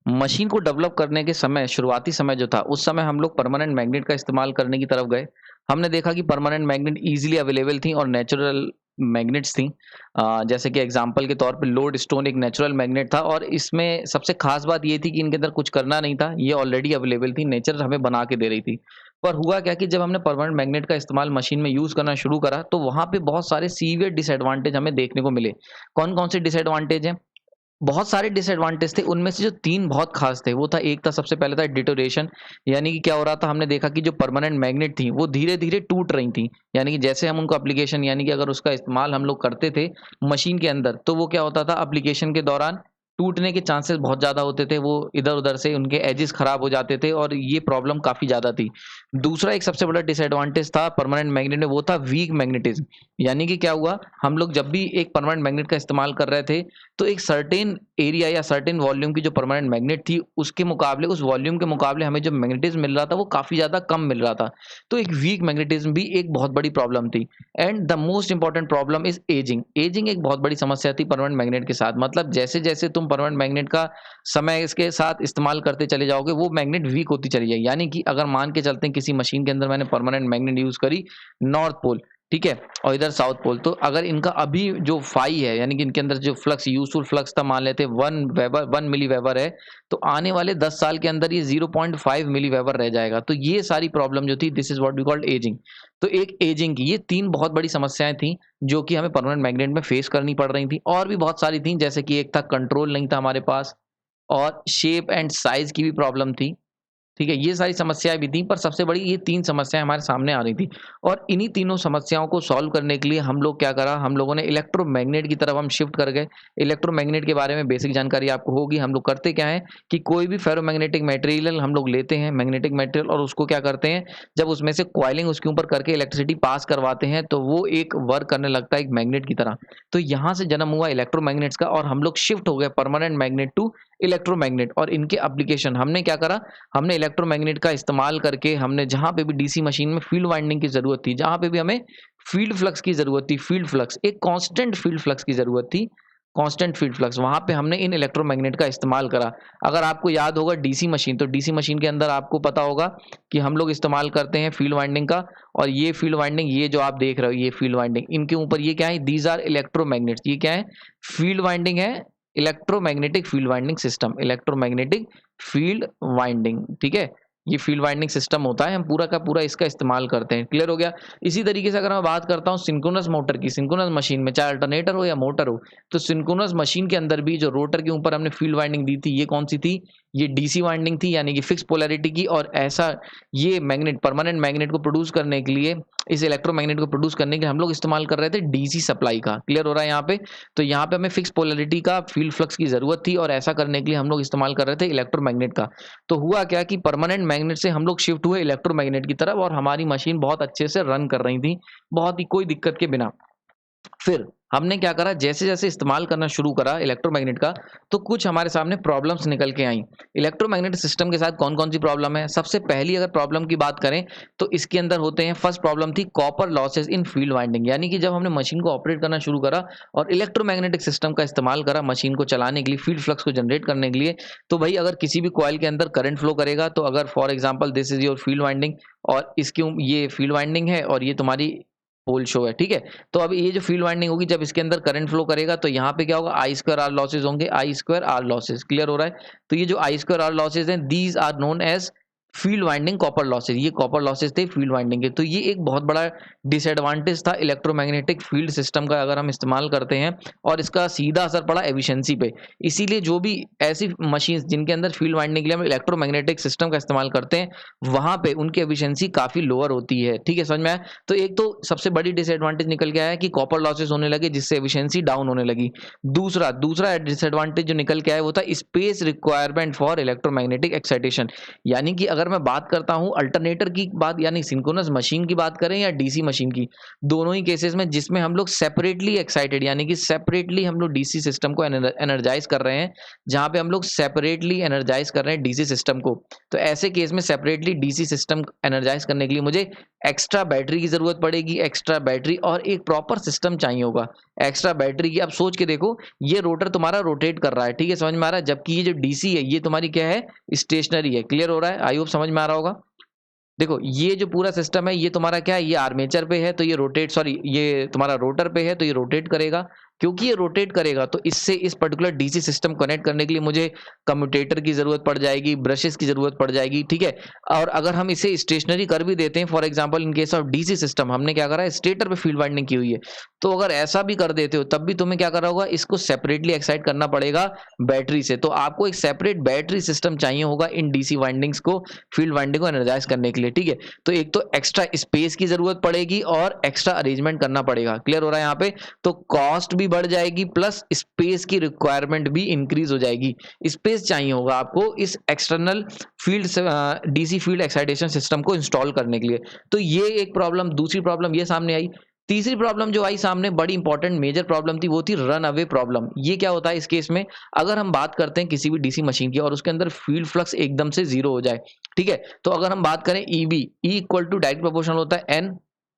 Machine को develop करने के समय शुरुआती समय जो था, उस समय हम लोग परमानेंट मैग्नेट का इस्तेमाल करने की तरफ गए। हमने देखा कि परमानेंट मैग्नेट ईज़िली अवेलेबल थी और नेचुरल मैग्नेट्स थी। जैसे कि एग्ज़ाम्पल के तौर पे लोडस्टोन एक नेचुरल मैग्नेट था और इसमें सबसे ख़ास बात ये थी कि इनके अंदर कुछ करना नहीं था, ये ऑलरेडी अवेलेबल थी, नेचर हमें बना के दे रही थी। पर हुआ क्या कि जब हमने परमानेंट मैग्नेट का इस्तेमाल मशीन में यूज़ करना शुरू करा, तो वहाँ पे बहुत सारे सीवियर डिसएडवांटेज हमें देखने को मिले। कौन-कौन से डिसएडवांटेज हैं? बहुत सारे डिसएडवांटेज थे, उनमें से जो 3 बहुत ख़ास थे, वो था एक था सबसे पहले था डिटोरेशन। यानी कि क्या हो रहा था, हमने देखा कि जो परमानेंट मैग्नेट थी, वो धीरे-धीरे टूट रही थी। यानी कि जैसे हम उनको एप्लीकेशन यानी कि अगर उसका इस्तेमाल हम लोग करते थे मशीन के अंदर, तो वो क्या होता था एप्लीकेशन के दौरान टूटने के चांसेस बहुत ज़्यादा होते थे। वो इधर-उधर से उनके एजेस ख़राब हो जाते थे और ये प्रॉब्लम काफ़ी ज़्यादा थी। दूसरा एक सबसे बड़ा डिसएडवांटेज था परमानेंट मैग्नेट में, वो था वीक मैग्नेटिज़्म। यानी कि क्या हुआ, हम लोग जब भी एक परमानेंट मैग्नेट का इस्तेमाल कर रहे थे, तो एक सर्टेन एरिया या सर्टेन वॉल्यूम की जो परमानेंट मैग्नेट थी, उसके मुकाबले उस वॉल्यूम के मुकाबले हमें जो मैग्नेटिज़्म मिल रहा था, वो काफ़ी ज़्यादा कम मिल रहा था। तो एक वीक मैग्नेटिज़्म भी एक बहुत बड़ी प्रॉब्लम थी। And the most important problem is ageing. Ageing एक बहुत बड़ी समस्या थी परमानेंट मैग्नेट के साथ। मतलब जैसे-जैसे तुम परमानेंट मैग्नेट का समय इसके साथ इस्तेमाल करते चले जाओगे, वो मैग्नेट वीक होती चली जाएगी। यानी कि अगर मान के चलते हैं किसी मशीन के अंदर मैंने परमानेंट मैग्नेट यूज़ करी, नॉर्थ पोल, ठीक है? और इधर साउथ पोल, तो अगर इनका अभी जो फाई है यानी कि इनके अंदर जो फ्लक्स यूज़फुल फ्लक्स था मान लेते हैं 1 मिली वेबर है, तो आने वाले 10 साल के अंदर ये 0.5 मिली वेबर रह जाएगा। तो ये सारी प्रॉब्लम जो थी, this is what we called ageing. तो एक एजिंग की ये 3 बहुत बड़ी समस्याएँ थी, जो कि हमें परमानेंट मैग्नेट में फेस करनी पड़ रही थी। और भी बहुत सारी थी, जैसे कि एक था कंट्रोल नहीं था हमारे पास और शेप एंड साइज़ की भी प्रॉब्लम थी। ठीक है, ये सारी समस्याएँ भी थी, पर सबसे बड़ी ये 3 समस्याएँ हमारे सामने आ रही थी। और इन्हीं तीनों समस्याओं को सॉल्व करने के लिए हम लोग क्या करा, हम लोगों ने इलेक्ट्रोमैग्नेट की तरफ हम शिफ्ट कर गए। इलेक्ट्रोमैग्नेट के बारे में बेसिक जानकारी आपको होगी। हम लोग करते क्या है कि कोई भी फेरोमैग्नेटिक मटेरियल हम लोग लेते हैं, मैग्नेटिक मटेरियल, और उसको क्या करते हैं, जब उसमें से कॉइलिंग उसके ऊपर करके इलेक्ट्रिसिटी पास करवाते हैं, तो वो एक वर्क करने लगता है एक मैग्नेट की तरह। तो यहाँ से जन्म हुआ इलेक्ट्रोमैग्नेट्स का और हम लोग शिफ्ट हो गए परमानेंट मैग्नेट टू इलेक्ट्रोमैग्नेट। और इनके एप्लीकेशन हमने क्या करा, हमने इलेक्ट्रोमैग्नेट का इस्तेमाल करके हमने जहाँ पे भी डीसी मशीन में फील्ड वाइंडिंग की ज़रूरत थी, जहाँ पे भी हमें फील्ड फ्लक्स की ज़रूरत थी, फील्ड फ्लक्स, एक कांस्टेंट फील्ड फ्लक्स की ज़रूरत थी, कांस्टेंट फील्ड फ्लक्स, वहाँ पे हमने इन इलेक्ट्रोमैग्नेट का इस्तेमाल करा। अगर आपको याद होगा डीसी मशीन, तो डीसी मशीन के अंदर आपको पता होगा कि हम लोग इस्तेमाल करते हैं फील्ड वाइंडिंग का। और ये फील्ड वाइंडिंग, ये जो आप देख रहे हो, ये फील्ड वाइंडिंग, इनके ऊपर ये क्या है, दीज़ आर इलेक्ट्रोमैग्नेट्स। ये क्या है, फील्ड वाइंडिंग है, electromagnetic field winding system, electromagnetic field winding, ठीक है? ये फील्ड वाइंडिंग सिस्टम होता है, हम पूरा का पूरा इसका इस्तेमाल करते हैं। क्लियर हो गया? इसी तरीके से अगर मैं बात करता हूँ सिंक्रोनस मोटर की, सिंक्रोनस मशीन में चाहे अल्टरनेटर हो या मोटर हो, तो सिंक्रोनस मशीन के अंदर भी जो रोटर के ऊपर हमने फील्ड वाइंडिंग दी थी, ये कौन-सी थी? ये डीसी वाइंडिंग थी, यानी कि फिक्स पोलैरिटी की। और ऐसा ये मैग्नेट, परमानेंट मैग्नेट को प्रोड्यूस करने के लिए, इस इलेक्ट्रोमैग्नेट को प्रोड्यूस करने के लिए हम लोग इस्तेमाल कर रहे थे डीसी सप्लाई का। क्लियर हो रहा है यहाँ पे? तो यहाँ पे हमें फिक्स पोलैरिटी का फील्ड फ्लक्स की ज़रूरत थी और ऐसा करने के लिए हम लोग इस्तेमाल कर रहे थे इलेक्ट्रोमैग्नेट का। तो हुआ क्या कि परमानेंट मैग्नेट से हम लोग शिफ्ट हुए इलेक्ट्रोमैग्नेट की तरफ और हमारी मशीन बहुत अच्छे से रन कर रही थी, बहुत ही कोई दिक्कत के बिना। फिर हमने क्या करा, जैसे-जैसे इस्तेमाल करना शुरू करा इलेक्ट्रोमैग्नेट का, तो कुछ हमारे सामने प्रॉब्लम्स निकल के आईं। इलेक्ट्रोमैग्नेट सिस्टम के साथ कौन-कौन सी प्रॉब्लम है? सबसे पहली अगर प्रॉब्लम की बात करें, तो इसके अंदर होते हैं, फर्स्ट प्रॉब्लम थी copper losses in field winding. यानी कि जब हमने मशीन को ऑपरेट करना शुरू करा और इलेक्ट्रोमैग्नेटिक सिस्टम का इस्तेमाल करा मशीन को चलाने के लिए, फील्ड फ्लक्स को जनरेट करने के लिए, तो भई अगर किसी भी कॉइल के अंदर करंट फ्लो करेगा, तो अगर for example this is your field winding और ये फील्ड वाइंडिंग है और ये तुम्हारी पोल शो है, ठीक है? तो अब ये जो फील्ड वाइंडिंग होगी, जब इसके अंदर करंट फ्लो करेगा, तो यहाँ पे क्या होगा, आई स्क्वायर आर लॉसेस होंगे, I square are losses. Clear हो रहा है? तो ये जो आई स्क्वायर आर लॉसेस हैं, these are known as field winding copper losses. ये कॉपर लॉसेस थे फील्ड वाइंडिंग के। तो ये एक बहुत बड़ा डिसएडवांटेज था इलेक्ट्रोमैग्नेटिक फील्ड सिस्टम का अगर हम इस्तेमाल करते हैं, और इसका सीधा असर पड़ा एफिशिएंसी पे। इसीलिए जो भी ऐसी मशीन्स जिनके अंदर फील्ड वाइंडिंग के लिए हम इलेक्ट्रोमैग्नेटिक सिस्टम का इस्तेमाल करते हैं, वहाँ पे उनकी एफिशिएंसी काफ़ी लोअर होती है। ठीक है, समझ में आया? तो एक तो सबसे बड़ी डिसएडवांटेज निकल के आया कि कॉपर लॉसेस होने लगे, जिससे एफिशिएंसी डाउन होने लगी। दूसरा दूसरा डिसएडवांटेज जो निकल के आया वो था space requirement for electromagnetic excitation. यानी कि अगर मैं बात करता हूँ अल्टरनेटर की बात, यानी सिंक्रोनस मशीन की बात करें या डीसी मशीन की, दोनों ही केसेस में जिसमें हम लोग सेपरेटली एक्साइटेड, यानी कि सेपरेटली हम लोग डीसी सिस्टम को एनर्जाइज कर रहे हैं, जहाँ पे हम लोग सेपरेटली एनर्जाइज कर रहे हैं डीसी सिस्टम को, तो ऐसे केस में सेपरेटली डीसी सिस्टम एनर्जाइज करने के लिए मुझे एक्स्ट्रा बैटरी की ज़रूरत पड़ेगी, एक्स्ट्रा बैटरी और एक प्रॉपर सिस्टम चाहिए होगा। एक्स्ट्रा बैटरी की आप सोच के देखो, ये रोटर तुम्हारा रोटेट कर रहा है, ठीक है, समझ में आ रहा है? जबकि ये जो डीसी है, ये तुम्हारी क्या है? स्टेशनरी है। क्लियर हो रहा है? आई होप समझ में आ रहा होगा। देखो ये जो पूरा सिस्टम है ये तुम्हारा क्या है, ये आर्मेचर पे है तो ये रोटेट, सॉरी ये तुम्हारा रोटर पे है तो ये रोटेट करेगा। क्योंकि ये रोटेट करेगा तो इससे इस पर्टिकुलर डीसी सिस्टम कनेक्ट करने के लिए मुझे कम्यूटेटर की जरूरत पड़ जाएगी, ब्रशेस की जरूरत पड़ जाएगी, ठीक है। और अगर हम इसे स्टेशनरी कर भी देते हैं, for example in case of DC system, हमने क्या करा है, स्टेटर पे फील्ड वाइंडिंग की हुई है, तो अगर ऐसा भी कर देते हो तब भी तुम्हें क्या करना होगा, इसको सेपरेटली एक्साइट करना पड़ेगा बैटरी से। तो आपको एक सेपरेट बैटरी सिस्टम चाहिए होगा इन डीसी वाइंडिंग्स को, फील्ड वाइंडिंग को एनर्जाइज करने के लिए, ठीक है। तो एक तो एक्स्ट्रा स्पेस की जरूरत पड़ेगी और एक्स्ट्रा अरेंजमेंट करना पड़ेगा। क्लियर हो रहा है यहाँ पे? तो कॉस्ट भी बढ़ जाएगी प्लस स्पेस की रिक्वायरमेंट भी इंक्रीज हो जाएगी। स्पेस चाहिए होगा आपको इस external field DC field excitation system को इंस्टॉल करने के लिए। तो ये एक प्रॉब्लम, दूसरी प्रॉब्लम ये सामने आई। तीसरी प्रॉब्लम जो आई सामने, बड़ी इंपॉर्टेंट मेजर प्रॉब्लम थी, वो थी रन अवे प्रॉब्लम। ये क्या होता है इस केस में, अगर हम बात करते हैं किसी भी डीसी मशीन की और उसके अंदर फील्ड फ्लक्स एकदम से जीरो हो जाए, ठीक है, तो अगर हम बात करें EB, E equal to direct proportional होता है एन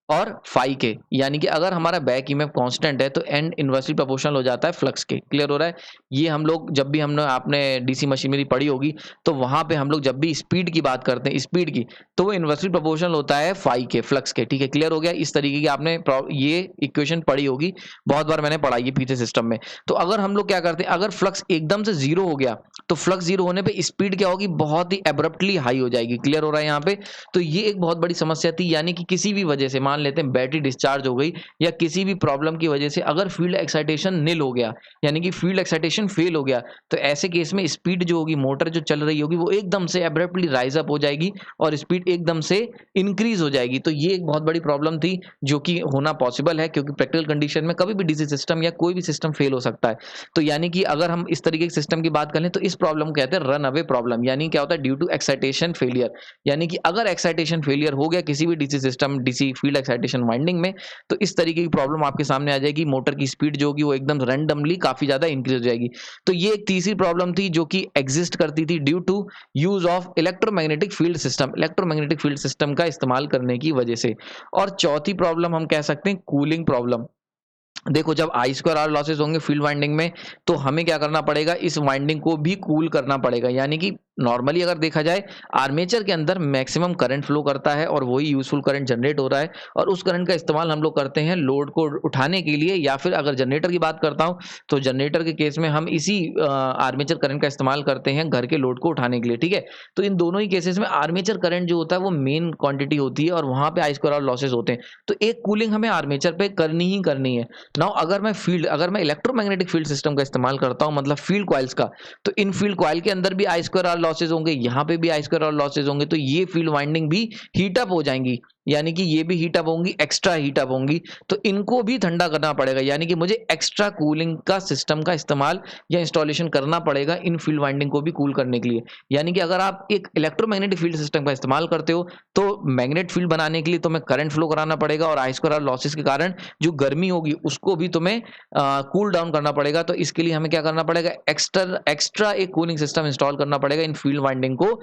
और फाई के, यानी कि अगर हमारा बैक ईएमएफ कांस्टेंट है तो एन इनवर्सली प्रोपोर्शनल हो जाता है फ्लक्स के। क्लियर हो रहा है? ये हम लोग जब भी हमने आपने डीसी मशीनरी पढ़ी होगी तो वहां पे हम लोग जब भी स्पीड की बात करते हैं, स्पीड की, तो वो इनवर्सली प्रोपोर्शनल होता है फाई के, फ्लक्स के, ठीक है। क्लियर हो गया? इस तरीके की आपने ये इक्वेशन पढ़ी होगी, बहुत बार मैंने पढ़ाई है पीछे सिस्टम में। तो अगर हम लोग क्या करते हैं, अगर फ्लक्स एकदम से जीरो हो गया तो फ्लक्स जीरो होने पे स्पीड क्या होगी, बहुत ही एब्रप्टली हाई हो जाएगी। क्लियर हो रहा है यहाँ पे? तो ये एक बहुत बड़ी समस्या थी, यानी कि किसी भी वजह से, मान लेते हैं बैटरी डिस्चार्ज हो गई या किसी भी प्रॉब्लम की वजह से अगर फील्ड एक्साइटेशन निल हो गया, यानी कि फील्ड एक्साइटेशन फेल हो गया, तो ऐसे केस में स्पीड जो होगी, मोटर जो चल रही होगी, वो एकदम से एब्रप्टली राइज अप हो जाएगी और स्पीड एकदम से इंक्रीज हो जाएगी। तो ये एक बहुत बड़ी प्रॉब्लम थी जो कि होना पॉसिबल है, क्योंकि प्रैक्टिकल कंडीशन में कभी भी डीसी सिस्टम या कोई भी सिस्टम फेल हो सकता है। तो यानी कि अगर हम इस तरीके के सिस्टम की बात करें तो इस प्रॉब्लम को कहते हैं रन अवे प्रॉब्लम, यानी क्या होता है, ड्यू टू एक्साइटेशन फेलियर। यानी कि अगर एक्साइटेशन फेलियर हो गया किसी भी DC system, DC field excitation winding में, तो इस तरीके की प्रॉब्लम आपके सामने आ जाएगी। मोटर की स्पीड जो होगी वो एकदम रैंडमली काफी ज्यादा इंक्रीज हो जाएगी। तो ये एक तीसरी प्रॉब्लम थी जो कि एग्जिस्ट करती थी due to use of electromagnetic field system, electromagnetic field system का इस्तेमाल करने की वजह से। और चौथी प्रॉब्लम हम कह सकते हैं कूलिंग प्रॉब्लम। देखो जब आई स्क्वायर आर लॉसेस होंगे फील्ड वाइंडिंग में, तो हमें क्या करना पड़ेगा, इस वाइंडिंग को भी कूल करना पड़ेगा। यानी कि नॉर्मली अगर देखा जाए, आर्मेचर के अंदर मैक्सिमम करंट फ्लो करता है और वही यूजफुल करंट जनरेट हो रहा है, और उस करंट का इस्तेमाल हम लोग करते हैं लोड को उठाने के लिए, या फिर अगर जनरेटर की बात करता हूं तो जनरेटर के केस में हम इसी आर्मेचर करंट का इस्तेमाल करते हैं घर के लोड को उठाने के लिए, ठीक है। तो इन दोनों ही केसेस में आर्मेचर करंट जो होता है वो मेन क्वांटिटी होती है और वहां पे आई स्क्वायर आर लॉसेस होते हैं। तो एक कूलिंग हमें आर्मेचर पे करनी ही करनी है। नाउ अगर मैं इलेक्ट्रोमैग्नेटिक फील्ड सिस्टम का इस्तेमाल करता हूं, मतलब फील्ड कॉइल्स का, तो इन फील्ड कॉइल के अंदर भी आई स्क्वायर आर लॉसेज होंगे, यहाँ पे भी आई स्क्वायर आर लॉसेज होंगे, तो ये फील्ड वाइंडिंग भी हीट अप हो जाएंगी, यानी कि ये भी हीट अप होंगी, एक्स्ट्रा हीट अप होंगी। तो इनको भी ठंडा करना पड़ेगा, यानी कि मुझे एक्स्ट्रा कूलिंग का सिस्टम का इस्तेमाल या इंस्टॉलेशन करना पड़ेगा इन फील्ड वाइंडिंग को भी कूल करने के लिए। यानी कि अगर आप एक इलेक्ट्रोमैग्नेटिक फील्ड सिस्टम का इस्तेमाल करते हो तो मैग्नेट फील्ड बनाने के लिए तुम्हें करंट फ्लो कराना पड़ेगा, और आई स्क्वायर आर लॉसेस के कारण जो गर्मी होगी उसको भी तुम्हें कूल डाउन करना पड़ेगा। तो इसके लिए हमें क्या करना पड़ेगा, एक्स्ट्रा एक कूलिंग सिस्टम इंस्टॉल करना पड़ेगा इन फील्ड वाइंडिंग को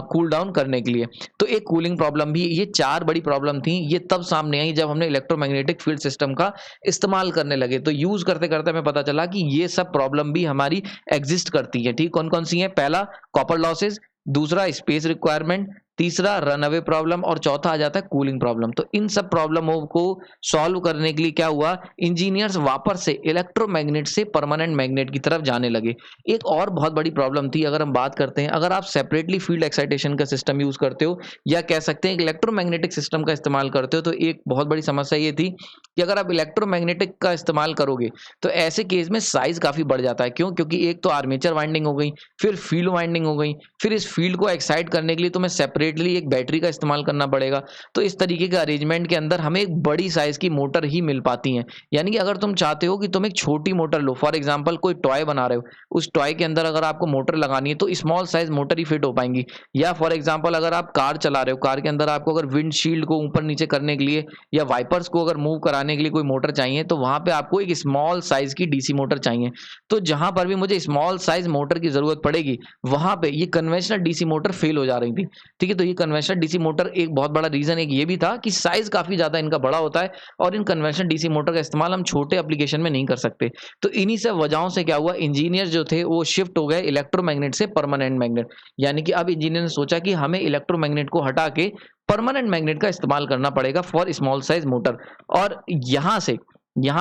कूल डाउन करने के लिए। तो एक कूलिंग प्रॉब्लम भी, ये चार बड़ी प्रॉब्लम थी, ये तब सामने आई जब हमने इलेक्ट्रोमैग्नेटिक फील्ड सिस्टम का इस्तेमाल करने लगे। तो यूज करते करते हमें पता चला कि ये सब प्रॉब्लम भी हमारी एग्जिस्ट करती है, ठीक। कौन कौन सी है? पहला कॉपर लॉसेज, दूसरा स्पेस रिक्वायरमेंट, तीसरा रन अवे प्रॉब्लम, और चौथा आ जाता है कूलिंग प्रॉब्लम। तो इन सब प्रॉब्लमों को सॉल्व करने के लिए क्या हुआ, इंजीनियर्स वापस से इलेक्ट्रोमैग्नेट से परमानेंट मैग्नेट की तरफ जाने लगे। एक और बहुत बड़ी प्रॉब्लम थी, अगर हम बात करते हैं, अगर आप सेपरेटली फील्ड एक्साइटेशन का सिस्टम यूज करते हो या कह सकते हैं इलेक्ट्रोमैग्नेटिक सिस्टम का इस्तेमाल करते हो, तो एक बहुत बड़ी समस्या ये थी कि अगर आप इलेक्ट्रोमैग्नेटिक का इस्तेमाल करोगे तो ऐसे केस में साइज काफी बढ़ जाता है। क्यों? क्योंकि एक तो आर्मेचर वाइंडिंग हो गई, फिर फील्ड वाइंडिंग हो गई, फिर इस फील्ड को एक्साइट करने के लिए तुम्हें सेपरेटली एक बैटरी का इस्तेमाल करना पड़ेगा। तो इस तरीके के अरेंजमेंट के अंदर हमें एक बड़ी साइज की मोटर ही मिल पाती हैं। यानी कि अगर तुम चाहते हो कि तुम एक छोटी मोटर लो, फॉर एग्जांपल कोई टॉय बना रहे हो, उस टॉय के अंदर अगर आपको मोटर लगानी है तो स्मॉल साइज मोटर ही फिट हो पाएंगी। या फॉर एग्जांपल अगर आप कार चला रहे हो, कार के अंदर आपको अगर विंडशील्ड को ऊपर नीचे करने के लिए या वाइपर्स को अगर मूव कराने के लिए कोई मोटर चाहिए, तो वहां पे आपको एक स्मॉल साइज की डीसी मोटर चाहिए। तो जहां पर भी मुझे स्मॉल साइज मोटर की जरूरत पड़ेगी, वहां पे ये कन्वेंशनल डीसी मोटर फेल हो जा रही थी, ठीक है। देखिए तो ये कन्वेंशनल डीसी मोटर एक बहुत बड़ा रीजन एक ये भी था कि साइज काफी ज्यादा इनका बड़ा होता है और इन कन्वेंशनल डीसी मोटर का इस्तेमाल हम छोटे एप्लीकेशन में नहीं कर सकते। तो इन्हीं सब वजहों से क्या हुआ, इंजीनियर जो थे वो शिफ्ट हो गए इलेक्ट्रोमैग्नेट से परमानेंट मैग्नेट। यानी कि अब इंजीनियर ने सोचा कि हमें इलेक्ट्रोमैग्नेट को हटा के परमानेंट मैग्नेट का इस्तेमाल करना पड़ेगा फॉर स्मॉल साइज मोटर। और यहाँ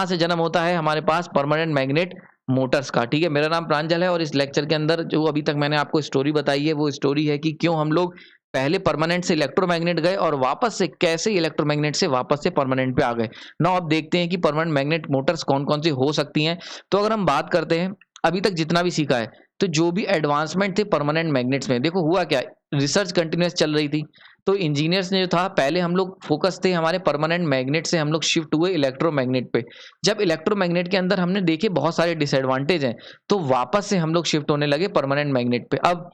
से जन्म होता है हमारे पास परमानेंट मैग्नेट मोटर्स का। ठीक है, मेरा नाम प्रांजल है और इस लेक्चर के अंदर जो अभी तक मैंने आपको स्टोरी बताई है वो स्टोरी है कि क्यों हम लोग पहले परमानेंट से इलेक्ट्रोमैग्नेट गए और वापस से कैसे इलेक्ट्रोमैग्नेट से वापस से परमानेंट पे आ गए। नाउ अब देखते हैं कि परमानेंट मैग्नेट मोटर्स कौन कौन सी हो सकती हैं। तो अगर हम बात करते हैं अभी तक जितना भी सीखा है, तो जो भी एडवांसमेंट थे परमानेंट मैग्नेट्स में, देखो हुआ क्या, रिसर्च कंटिन्यूअस चल रही थी। तो इंजीनियर्स ने जो था, पहले हम लोग फोकस थे हमारे परमानेंट मैग्नेट से हम लोग शिफ्ट हुए इलेक्ट्रोमैग्नेट पे। जब इलेक्ट्रोमैग्नेट के अंदर हमने देखे बहुत सारे डिसएडवांटेज हैं, तो वापस से हम लोग शिफ्ट होने लगे परमानेंट मैग्नेट पे। अब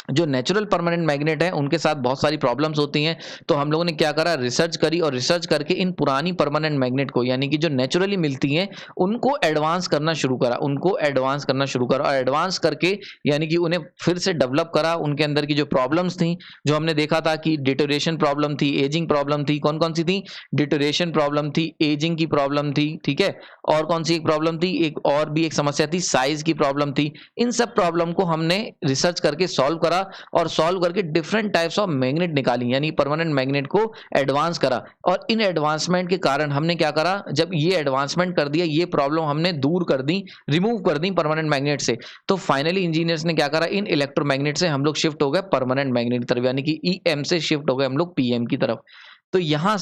जो नेचुरल परमानेंट मैग्नेट है उनके साथ बहुत सारी प्रॉब्लम्स होती हैं, तो हम लोगों ने क्या करा, रिसर्च करी और रिसर्च करके इन पुरानी परमानेंट मैग्नेट को, यानी कि जो नेचुरली मिलती हैं, उनको एडवांस करना शुरू करा और एडवांस करके यानी कि उन्हें फिर से डेवलप करा। उनके अंदर की जो प्रॉब्लम्स थी, जो हमने देखा था कि डिटोरेशन प्रॉब्लम थी, एजिंग प्रॉब्लम थी, कौन कौन सी थी, डिटोरेशन प्रॉब्लम थी, एजिंग की प्रॉब्लम थी, ठीक है, और कौन सी एक प्रॉब्लम थी, एक और भी एक समस्या थी, साइज की प्रॉब्लम थी। इन सब प्रॉब्लम को हमने रिसर्च करके सॉल्व करा और सॉल्व करके डिफरेंट टाइप्स ऑफ मैग्नेट निकाली, यानी परमानेंट मैग्नेट को एडवांस करा। और इन एडवांसमेंट के कारण हमने क्या करा, जब ये एडवांसमेंट कर दिया, ये प्रॉब्लम हमने दूर कर दी, रिमूव कर दी परमानेंट मैग्नेट से, तो फाइनली इंजीनियर्स ने क्या करा, इन इलेक्ट्रोमैग्नेट से हम लोग शिफ्ट हो गए परमानेंट मैग्नेट की तरफ, यानी कि ईएम से शिफ्ट हो गए हम लोग पीएम की तरफ। तो यहां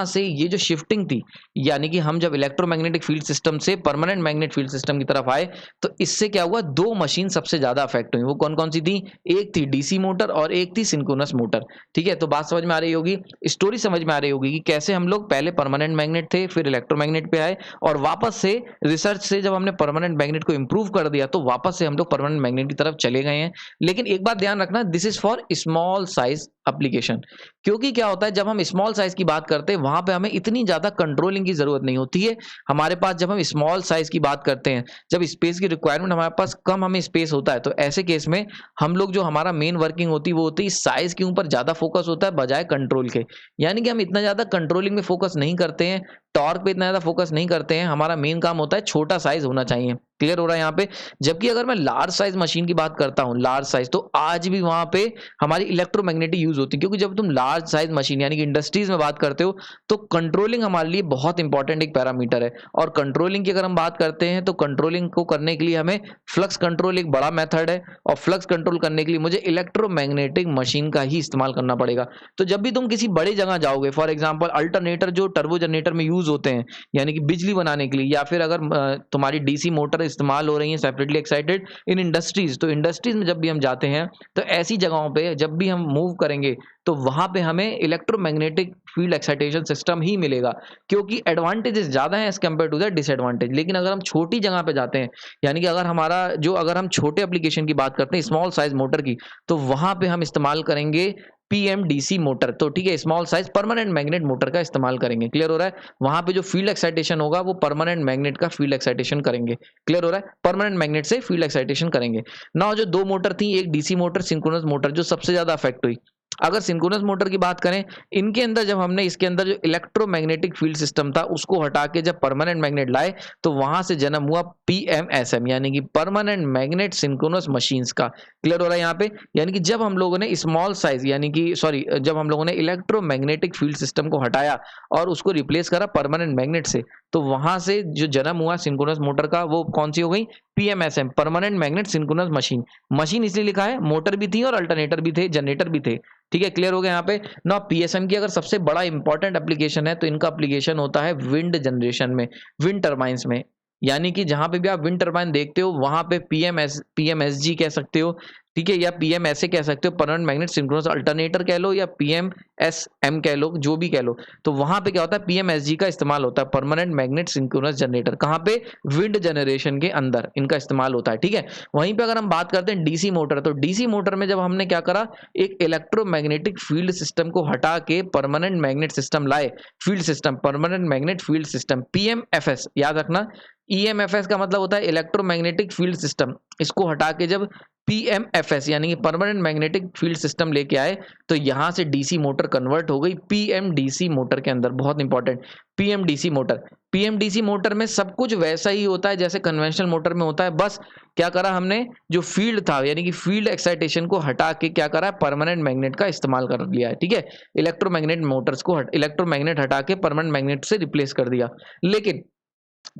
से ये जो शिफ्टिंग थी, यानी कि हम जब इलेक्ट्रोमैग्नेटिक फील्ड सिस्टम से परमानेंट मैग्नेट फील्ड सिस्टम की तरफ आए, तो इससे क्या हुआ, दो मशीन सबसे ज्यादा अफेक्ट हुई। वो कौन कौन सी थी, एक थी डीसी मोटर और एक थी सिंक्रोनस मोटर। ठीक है, तो बात समझ में आ रही होगी, स्टोरी समझ में आ रही होगी कि कैसे हम लोग पहले परमानेंट मैग्नेट थे, फिर इलेक्ट्रोमैग्नेट पे आए और वापस से रिसर्च से जब हमने परमानेंट मैग्नेट को इंप्रूव कर दिया, तो वापस से हम लोग परमानेंट मैग्नेट की तरफ चले गए हैं। लेकिन एक बात ध्यान रखना, this is for small size application. क्योंकि क्या होता है, जब हम स्मॉल साइज की बात करते हैं वहां पे हमें इतनी ज्यादा कंट्रोलिंग की जरूरत नहीं होती है। हमारे पास जब हम स्मॉल साइज की बात करते हैं, जब स्पेस की रिक्वायरमेंट हमारे पास कम हमें स्पेस होता है, तो ऐसे केस में हम लोग जो हमारा मेन वर्किंग होती है वो होती है साइज के ऊपर ज्यादा फोकस होता है बजाय कंट्रोल के। यानी कि हम इतना ज्यादा कंट्रोलिंग में फोकस नहीं करते हैं, टॉर्क पे इतना ज्यादा फोकस नहीं करते हैं, हमारा मेन काम होता है छोटा साइज होना चाहिए। क्लियर हो रहा है यहाँ पे। जबकि अगर मैं लार्ज साइज मशीन की बात करता हूँ, लार्ज साइज, तो आज भी वहां पे हमारी इलेक्ट्रोमैग्नेटिक यूज होती है, क्योंकि जब तुम लार्ज साइज मशीन यानी कि इंडस्ट्रीज में बात करते हो, तो कंट्रोलिंग हमारे लिए बहुत इंपॉर्टेंट एक पैरामीटर है। और कंट्रोलिंग की अगर हम बात करते हैं, तो कंट्रोलिंग को करने के लिए हमें फ्लक्स कंट्रोल एक बड़ा मेथड है, और फ्लक्स कंट्रोल करने के लिए मुझे इलेक्ट्रोमैग्नेटिक मशीन का ही इस्तेमाल करना पड़ेगा। तो जब भी तुम किसी बड़ी जगह जाओगे, फॉर एग्जाम्पल अल्टरनेटर जो टर्बो जनरेटर में यूज होते हैं, यानी कि बिजली बनाने के लिए, या फिर अगर तुम्हारी डीसी मोटर इस्तेमाल हो रही है सेपरेटली एक्साइटेड इन इंडस्ट्रीज, तो इंडस्ट्रीज में जब भी हम जाते हैं, तो ऐसी जगहों पे जब भी हम मूव करेंगे, तो वहां पे हमें इलेक्ट्रोमैग्नेटिक फील्ड एक्साइटेशन सिस्टम ही मिलेगा, क्योंकि एडवांटेजेस ज्यादा हैं as compare to the disadvantage. लेकिन अगर हम छोटी जगह पे जाते हैं, यानी कि अगर हम छोटे एप्लीकेशन की बात करते हैं, स्मॉल साइज मोटर की, तो वहां पे हम इस्तेमाल करेंगे पीएमडीसी मोटर। तो ठीक है, small size permanent magnet motor का इस्तेमाल करेंगे। क्लियर हो रहा है। वहां पे जो फील्ड एक्साइटेशन होगा वो परमानेंट मैग्नेट का फील्ड एक्साइटेशन करेंगे। क्लियर हो रहा है, परमानेंट मैग्नेट से फील्ड एक्साइटेशन करेंगे ना। जो दो मोटर थी, एक डीसी मोटर, सिंक्रोनस मोटर, जो सबसे ज्यादा अफेक्ट हुई। अगर सिंक्रोनस मोटर की बात करें, इनके अंदर जब हमने इसके अंदर जो इलेक्ट्रोमैग्नेटिक फील्ड सिस्टम था उसको हटा के जब परमानेंट मैग्नेट लाए, तो वहां से जन्म हुआ पीएमएसएम, यानी कि परमानेंट मैग्नेट सिंक्रोनस मशीन्स का। क्लियर हो रहा है यहाँ पे। यानी कि जब हम लोगों ने स्मॉल साइज यानी कि जब हम लोगों ने इलेक्ट्रोमैग्नेटिक फील्ड सिस्टम को हटाया और उसको रिप्लेस करा परमानेंट मैग्नेट से, तो वहां से जो जन्म हुआ सिंक्रोनस मोटर का, वो कौन सी हो गई, PMSM, permanent magnet synchronous machine. Machine इसलिए लिखा है, मोटर भी थी और अल्टरनेटर भी थे, जनरेटर भी थे। ठीक है, क्लियर हो गया यहाँ पे ना। पीएसएम की अगर सबसे बड़ा इंपॉर्टेंट एप्लीकेशन है, तो इनका एप्लीकेशन होता है विंड जनरेशन में, विंड टर्बाइंस में। यानी कि जहां पे भी आप विंड टर्बाइन देखते हो, वहां पे पीएमएसजी कह सकते हो, ठीक है, या पीएमएसए कह सकते हो, परमानेंट मैग्नेट सिंक्रोनस अल्टरनेटर कह लो, या पीएमएसएम कह लो, जो भी कह लो। तो वहां पे क्या होता है, पीएमएसजी का इस्तेमाल होता है, परमानेंट मैग्नेट सिंक्रोनस जनरेटर। कहां पे, विंड जनरेशन के अंदर इनका इस्तेमाल होता है। ठीक है, वहीं पे अगर हम बात करते हैं डीसी मोटर, तो डीसी मोटर में जब हमने क्या करा, एक इलेक्ट्रोमैग्नेटिक फील्ड सिस्टम को हटा के परमानेंट मैग्नेट सिस्टम लाए, field system, permanent magnet field system, PMFS, याद रखना। ईएमएफएस का मतलब होता है इलेक्ट्रोमैग्नेटिक फील्ड सिस्टम। इसको हटा के जब पीएमएफएस यानी कि परमानेंट मैग्नेटिक फील्ड सिस्टम लेके आए, तो यहाँ से डीसी मोटर कन्वर्ट हो गई पीएमडीसी मोटर के अंदर। बहुत important, PMDC motor. PMDC motor में सब कुछ वैसा ही होता है जैसे कन्वेंशनल मोटर में होता है, बस क्या करा हमने, जो फील्ड था यानी कि फील्ड एक्साइटेशन को हटा के क्या करा, परमानेंट मैग्नेट का इस्तेमाल कर लिया है। ठीक है, इलेक्ट्रोमैग्नेट मोटर्स को इलेक्ट्रोमैग्नेट हटा के परमानेंट मैग्नेट से रिप्लेस कर दिया। लेकिन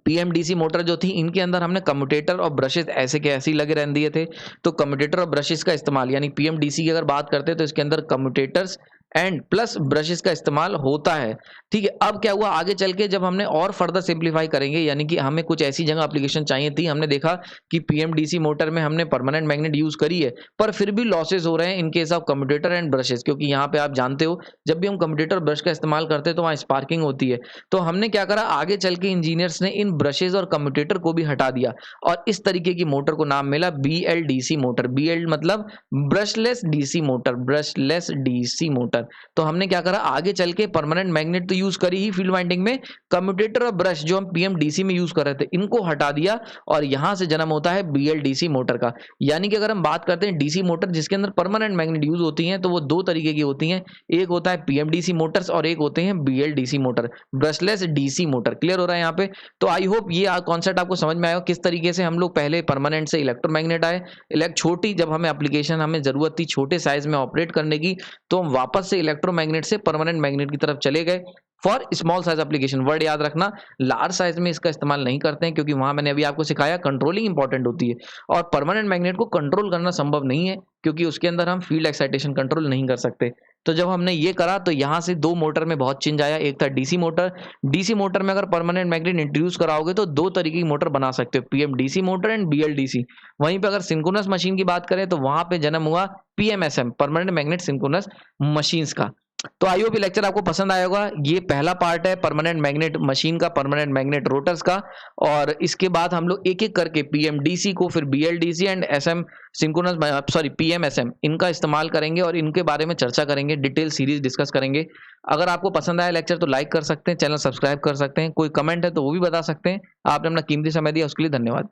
पीएमडीसी मोटर जो थी, इनके अंदर हमने कम्यूटेटर और ब्रशेस ऐसे के ऐसे ही लगे रहने दिए थे। तो कम्यूटेटर और ब्रशेस का इस्तेमाल, यानी पीएमडीसी की अगर बात करते हैं तो इसके अंदर कम्यूटेटर्स एंड प्लस ब्रशेस का इस्तेमाल होता है। ठीक है, अब क्या हुआ आगे चल के, जब हमने और फर्दर सिंप्लीफाई करेंगे, यानी कि हमें कुछ ऐसी जगह एप्लीकेशन चाहिए थी, हमने देखा कि पीएमडीसी मोटर में हमने परमानेंट मैग्नेट यूज करी है, पर फिर भी लॉसेस हो रहे हैं in case of commutator and brushes, क्योंकि यहाँ पे आप जानते हो जब भी हम कम्यूटेटर ब्रश का इस्तेमाल करते हैं तो वहाँ स्पार्किंग होती है। तो हमने क्या करा, आगे चल के इंजीनियर्स ने इन ब्रशेज और कम्यूटेटर को भी हटा दिया और इस तरीके की मोटर को नाम मिला बीएलडीसी मोटर। बीएल मतलब brushless DC motor, brushless DC motor. तो हमने क्या करा, आगे चल के परमानेंट मैग्नेट तो यूज करी ही फील्ड वाइंडिंग में, कम्यूटेटर और ब्रश जो हम पीएमडीसी में यूज कर रहे थे इनको हटा दिया और यहां से जन्म होता है बीएलडीसी मोटर का। यानी कि अगर हम बात करते हैं डीसी मोटर जिसके अंदर परमानेंट मैग्नेट यूज होती हैं, तो वो दो तरीके की होती हैं, एक होता है पीएमडीसी मोटर्स और एक होते हैं BLDC motor, brushless DC motor. Clear हो रहा है यहाँ पे? तो आई होप ये कॉन्सेप्ट आपको समझ में आया किस तरीके से हम लोग पहले परमानेंट से इलेक्ट्रोमैग्नेट आए, छोटी जब हमें एप्लीकेशन हमें जरूरत थी छोटे साइज में ऑपरेट करने की, तो हम वापस से इलेक्ट्रोमैग्नेट से परमानेंट मैग्नेट की तरफ चले गए for small size application. Word याद रखना, लार्ज साइज में इसका इस्तेमाल नहीं करते हैं क्योंकि वहां मैंने अभी आपको सिखाया कंट्रोलिंग इंपॉर्टेंट होती है और परमानेंट मैग्नेट को कंट्रोल करना संभव नहीं है क्योंकि उसके अंदर हम फील्ड एक्साइटेशन कंट्रोल नहीं कर सकते। तो जब हमने ये करा तो यहाँ से दो मोटर में बहुत चेंज आया। एक था डीसी मोटर, डीसी मोटर में अगर परमानेंट मैग्नेट इंट्रोड्यूस कराओगे तो दो तरीके की मोटर बना सकते हो, पीएमडीसी मोटर एंड बीएलडीसी। वहीं पे अगर सिंक्रोनस मशीन की बात करें तो वहां पे जन्म हुआ PMSM, permanent magnet synchronous machines का। तो आई होप ये लेक्चर आपको पसंद आया होगा। ये पहला पार्ट है परमानेंट मैग्नेट मशीन का, परमानेंट मैग्नेट रोटर्स का, और इसके बाद हम लोग एक एक करके पीएमडीसी को, फिर BLDC and SM synchronous PMSM, इनका इस्तेमाल करेंगे और इनके बारे में चर्चा करेंगे, डिटेल सीरीज डिस्कस करेंगे। अगर आपको पसंद आया लेक्चर तो लाइक कर सकते हैं, चैनल सब्सक्राइब कर सकते हैं, कोई कमेंट है तो वो भी बता सकते हैं। आपने अपना कीमती समय दिया उसके लिए धन्यवाद।